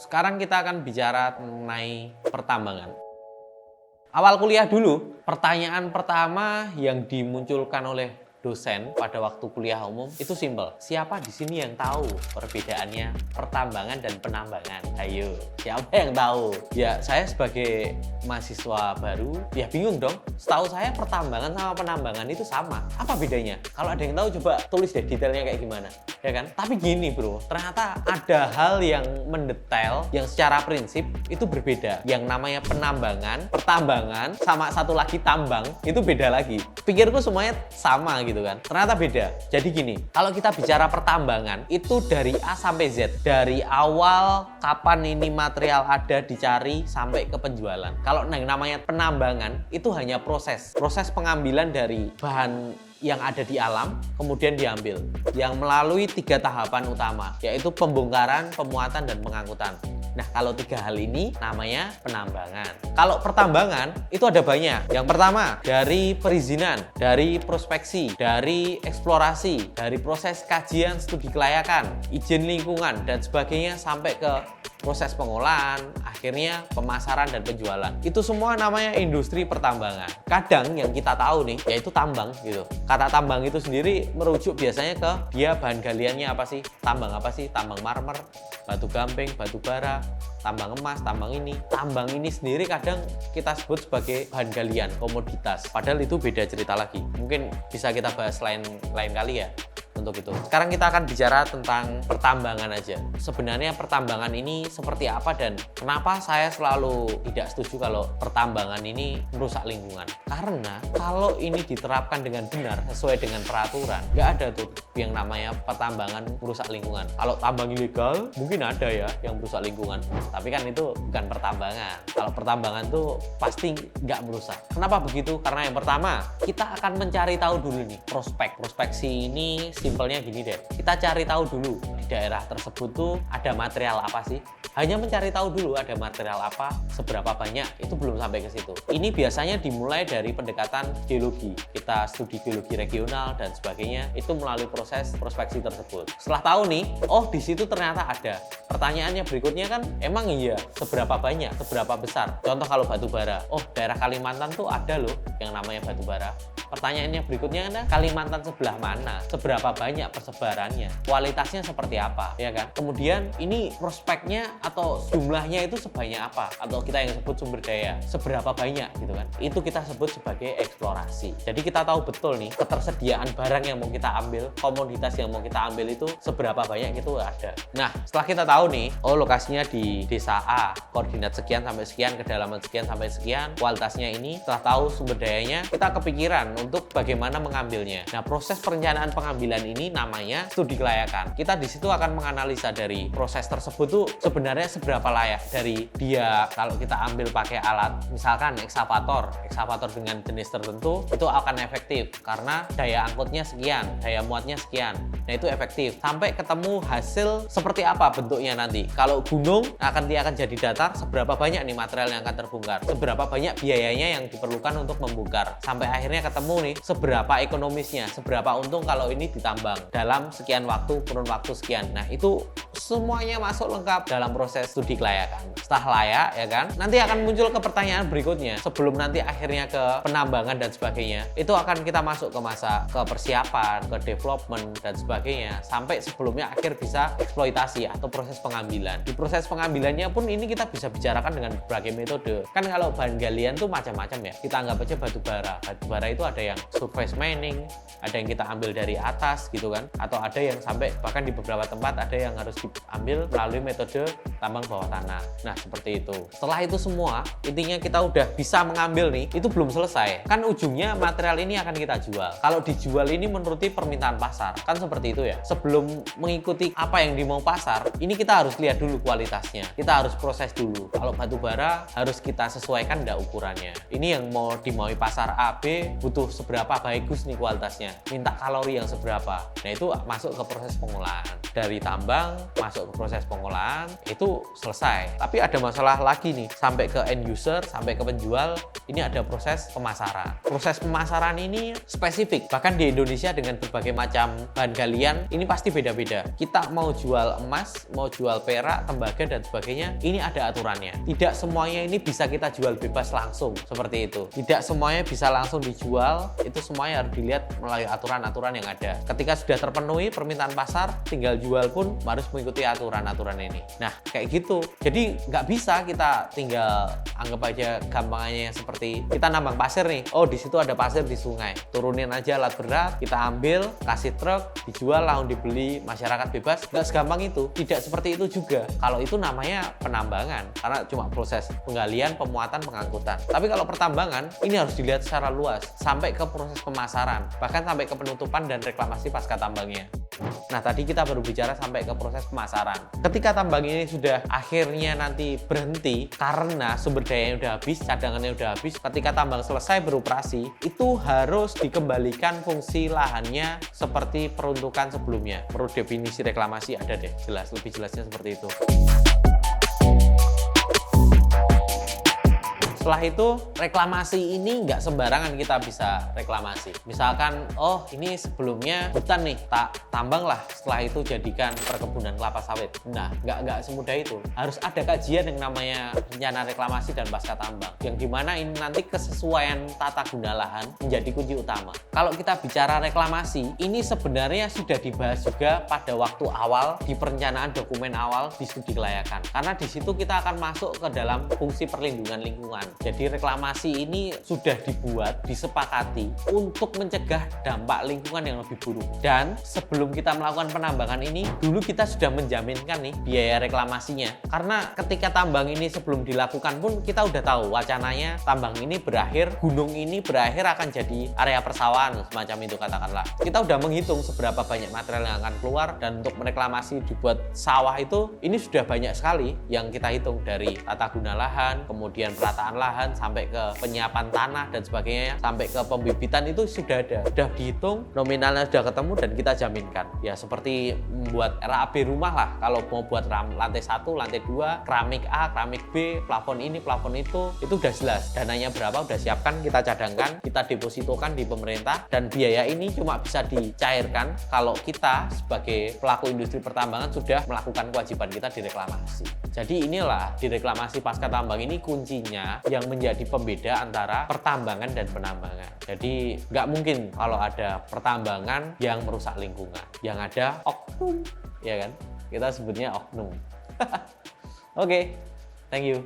Sekarang kita akan bicara mengenai pertambangan. Awal kuliah dulu, pertanyaan pertama yang dimunculkan oleh dosen pada waktu kuliah umum itu simpel. Siapa di sini yang tahu perbedaannya pertambangan dan penambangan? Ayo, siapa yang tahu? Ya, saya sebagai mahasiswa baru, ya bingung dong. Setahu saya pertambangan sama penambangan itu sama. Apa bedanya? Kalau ada yang tahu coba tulis deh detailnya kayak gimana. Ya kan? Tapi gini bro, ternyata ada hal yang mendetail yang secara prinsip itu berbeda. Yang namanya penambangan, pertambangan, sama satu lagi tambang, itu beda lagi. Pikirku semuanya sama gitu kan, ternyata beda. Jadi gini, kalau kita bicara pertambangan itu dari A sampai Z, dari awal kapan ini material ada dicari sampai ke penjualan. Kalau yang namanya penambangan itu hanya proses pengambilan dari bahan yang ada di alam, kemudian diambil, yang melalui 3 tahapan utama, yaitu pembongkaran, pemuatan, dan pengangkutan. Nah, kalau 3 hal ini namanya penambangan. Kalau pertambangan itu ada banyak. Yang pertama, dari perizinan, dari prospeksi, dari eksplorasi, dari proses kajian studi kelayakan, izin lingkungan, dan sebagainya sampai ke proses pengolahan, akhirnya pemasaran dan penjualan. Itu semua namanya industri pertambangan. Kadang yang kita tahu nih, yaitu tambang gitu. Kata tambang itu sendiri merujuk biasanya ke dia bahan galiannya apa sih? Tambang apa sih? Tambang marmer, batu gamping, batu bara, tambang emas, tambang ini. Tambang ini sendiri kadang kita sebut sebagai bahan galian, komoditas. Padahal itu beda cerita lagi. Mungkin bisa kita bahas lain kali ya. Untuk itu. Sekarang kita akan bicara tentang pertambangan aja. Sebenarnya pertambangan ini seperti apa dan kenapa saya selalu tidak setuju kalau pertambangan ini merusak lingkungan. Karena kalau ini diterapkan dengan benar sesuai dengan peraturan, nggak ada tuh yang namanya pertambangan merusak lingkungan. Kalau tambang ilegal mungkin ada ya yang merusak lingkungan, tapi kan itu bukan pertambangan. Kalau pertambangan tuh pasti nggak merusak. Kenapa begitu? Karena yang pertama, kita akan mencari tahu dulu nih prospeksi ini. Simpelnya gini deh, kita cari tahu dulu di daerah tersebut tuh ada material apa sih. Hanya mencari tahu dulu ada material apa, seberapa banyak, itu belum sampai ke situ. Ini biasanya dimulai dari pendekatan geologi. Kita studi geologi regional dan sebagainya, itu melalui proses prospeksi tersebut. Setelah tahu nih, oh di situ ternyata ada. Pertanyaannya berikutnya kan, emang iya seberapa banyak, seberapa besar? Contoh kalau batu bara, oh daerah Kalimantan tuh ada loh yang namanya batu bara. Pertanyaannya berikutnya kan, Kalimantan sebelah mana? Seberapa banyak persebarannya? Kualitasnya seperti apa? Ya kan? Kemudian ini prospeknya atau jumlahnya itu sebanyak apa? Atau kita yang sebut sumber daya, seberapa banyak gitu kan? Itu kita sebut sebagai eksplorasi. Jadi kita tahu betul nih ketersediaan barang yang mau kita ambil, komoditas yang mau kita ambil itu seberapa banyak itu ada. Nah, setelah kita tahu nih, oh lokasinya di desa A, koordinat sekian sampai sekian, kedalaman sekian sampai sekian, kualitasnya ini, setelah tahu sumber dayanya, kita kepikiran untuk bagaimana mengambilnya. Nah, proses perencanaan pengambilan ini namanya studi kelayakan. Kita di situ akan menganalisa dari proses tersebut tuh sebenarnya seberapa layak. Dari dia kalau kita ambil pakai alat misalkan eksavator dengan jenis tertentu itu akan efektif karena daya angkutnya sekian, daya muatnya sekian. Nah, itu efektif. Sampai ketemu hasil seperti apa bentuknya nanti. Kalau gunung dia akan jadi datar, seberapa banyak nih material yang akan terbongkar, seberapa banyak biayanya yang diperlukan untuk membongkar. Sampai akhirnya ketemu nih seberapa ekonomisnya, seberapa untung kalau ini ditambang dalam sekian waktu, kurun waktu sekian. Nah, itu semuanya masuk lengkap dalam proses studi kelayakan. Setelah layak ya kan, nanti akan muncul ke pertanyaan berikutnya. Sebelum nanti akhirnya ke penambangan dan sebagainya, itu akan kita masuk ke masa ke persiapan, ke development dan sebagainya, sampai sebelumnya akhir bisa eksploitasi atau proses pengambilan. Di proses pengambilannya pun ini kita bisa bicarakan dengan berbagai metode. Kan kalau bahan galian tuh macam-macam ya. Kita anggap aja batu bara. Batu bara itu ada yang surface mining, ada yang kita ambil dari atas gitu kan, atau ada yang sampai bahkan di beberapa tempat ada yang harus diambil melalui metode tambang bawah tanah. Nah, seperti itu. Setelah itu semua, intinya kita udah bisa mengambil nih, itu belum selesai. Kan ujungnya material ini akan kita jual. Kalau dijual ini menuruti permintaan pasar. Kan seperti itu ya. Sebelum mengikuti apa yang dimau pasar, ini kita harus lihat dulu kualitasnya. Kita harus proses dulu. Kalau batu bara harus kita sesuaikan enggak ukurannya. Ini yang mau dimaui pasar A, B, butuh seberapa bagus nih kualitasnya. Minta kalori yang seberapa. Nah, itu masuk ke proses pengolahan. Dari tambang masuk ke proses pengolahan, itu itu selesai. Tapi ada masalah lagi nih, sampai ke end user, sampai ke penjual, ini ada proses pemasaran. Proses pemasaran ini spesifik, bahkan di Indonesia dengan berbagai macam bahan galian, ini pasti beda-beda. Kita mau jual emas, mau jual perak, tembaga, dan sebagainya, ini ada aturannya. Tidak semuanya ini bisa kita jual bebas langsung, seperti itu. Tidak semuanya bisa langsung dijual, itu semuanya harus dilihat melalui aturan-aturan yang ada. Ketika sudah terpenuhi permintaan pasar, tinggal jual pun harus mengikuti aturan-aturan ini. Nah, kayak gitu. Jadi nggak bisa kita tinggal anggap aja gampangannya seperti kita nambang pasir nih. Oh, di situ ada pasir di sungai. Turunin aja alat berat, kita ambil, kasih truk, dijual, langsung dibeli, masyarakat bebas. Nggak segampang itu. Tidak seperti itu juga. Kalau itu namanya penambangan, karena cuma proses penggalian, pemuatan, pengangkutan. Tapi kalau pertambangan, ini harus dilihat secara luas, sampai ke proses pemasaran, bahkan sampai ke penutupan dan reklamasi pasca tambangnya. Nah, tadi kita baru bicara sampai ke proses pemasaran. Ketika tambang ini sudah akhirnya nanti berhenti karena sumber dayanya udah habis, cadangannya udah habis, ketika tambang selesai beroperasi, itu harus dikembalikan fungsi lahannya seperti peruntukan sebelumnya. Menurut definisi reklamasi ada deh, jelas, lebih jelasnya seperti itu. Setelah itu, reklamasi ini nggak sembarangan kita bisa reklamasi. Misalkan, oh ini sebelumnya hutan nih, tak tambang lah, setelah itu jadikan perkebunan kelapa sawit. Nah, nggak semudah itu. Harus ada kajian yang namanya rencana reklamasi dan pasca tambang. Yang dimana ini nanti kesesuaian tata guna lahan menjadi kunci utama. Kalau kita bicara reklamasi, ini sebenarnya sudah dibahas juga pada waktu awal, di perencanaan dokumen awal, di studi kelayakan. Karena di situ kita akan masuk ke dalam fungsi perlindungan lingkungan. Jadi reklamasi ini sudah dibuat, disepakati untuk mencegah dampak lingkungan yang lebih buruk. Dan sebelum kita melakukan penambangan ini, dulu kita sudah menjaminkan nih biaya reklamasinya. Karena ketika tambang ini sebelum dilakukan pun kita udah tahu wacananya tambang ini berakhir, gunung ini berakhir akan jadi area persawahan semacam itu katakanlah. Kita udah menghitung seberapa banyak material yang akan keluar, dan untuk mereklamasi dibuat sawah itu, ini sudah banyak sekali yang kita hitung dari tata guna lahan, kemudian perataan lahan, sampai ke penyiapan tanah dan sebagainya, sampai ke pembibitan itu sudah ada, sudah dihitung, nominalnya sudah ketemu dan kita jaminkan. Ya seperti membuat RAB rumah lah, kalau mau buat lantai 1, lantai 2, keramik A, keramik B, plafon ini, plafon itu udah jelas. Dananya berapa udah siapkan, kita cadangkan, kita depositokan di pemerintah, dan biaya ini cuma bisa dicairkan kalau kita sebagai pelaku industri pertambangan sudah melakukan kewajiban kita di reklamasi. Jadi inilah di reklamasi pasca tambang ini kuncinya yang menjadi pembeda antara pertambangan dan penambangan. Jadi nggak mungkin kalau ada pertambangan yang merusak lingkungan. Yang ada oknum, ya kan? Kita sebutnya oknum. Oke, thank you.